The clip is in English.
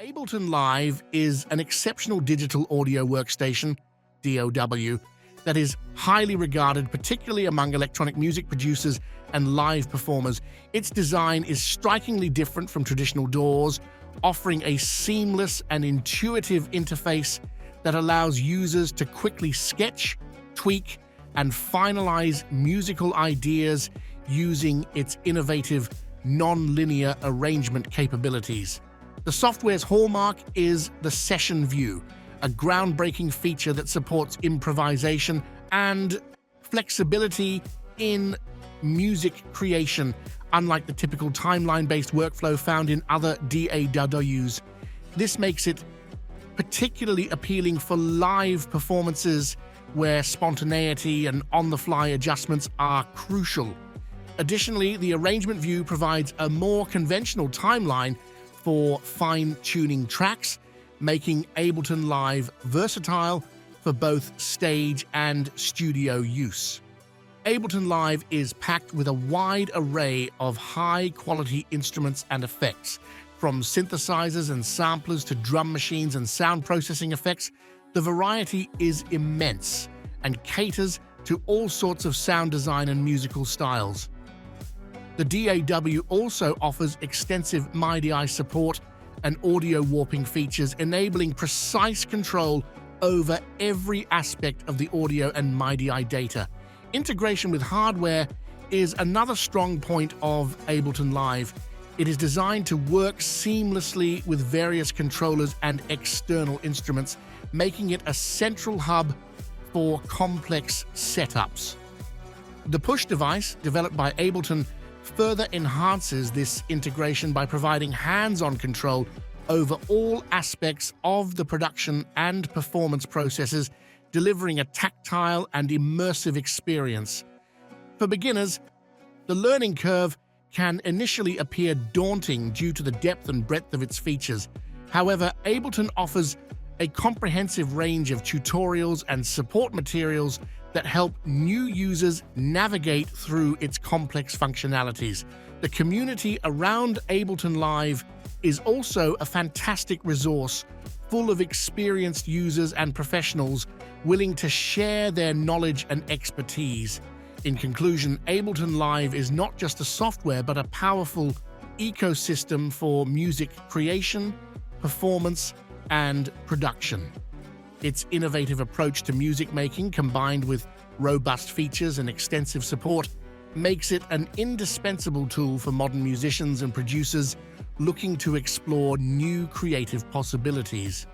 Ableton Live is an exceptional digital audio workstation, DAW, that is highly regarded, particularly among electronic music producers and live performers. Its design is strikingly different from traditional DAWs, offering a seamless and intuitive interface that allows users to quickly sketch, tweak, and finalize musical ideas using its innovative non-linear arrangement capabilities. The software's hallmark is the session view, a groundbreaking feature that supports improvisation and flexibility in music creation, unlike the typical timeline-based workflow found in other DAWs. This makes it particularly appealing for live performances where spontaneity and on-the-fly adjustments are crucial. Additionally, the arrangement view provides a more conventional timeline for fine-tuning tracks, making Ableton Live versatile for both stage and studio use. Ableton Live is packed with a wide array of high-quality instruments and effects. From synthesizers and samplers to drum machines and sound processing effects, the variety is immense and caters to all sorts of sound design and musical styles. The DAW also offers extensive MIDI support and audio warping features, enabling precise control over every aspect of the audio and MIDI data. Integration with hardware is another strong point of Ableton Live. It is designed to work seamlessly with various controllers and external instruments, making it a central hub for complex setups. The push device, developed by Ableton, further enhances this integration by providing hands-on control over all aspects of the production and performance processes, delivering a tactile and immersive experience. For beginners, the learning curve can initially appear daunting due to the depth and breadth of its features. However, Ableton offers a comprehensive range of tutorials and support materials that help new users navigate through its complex functionalities. The community around Ableton Live is also a fantastic resource, full of experienced users and professionals willing to share their knowledge and expertise. In conclusion, Ableton Live is not just a software, but a powerful ecosystem for music creation, performance, and production. Its innovative approach to music making, combined with robust features and extensive support, makes it an indispensable tool for modern musicians and producers looking to explore new creative possibilities.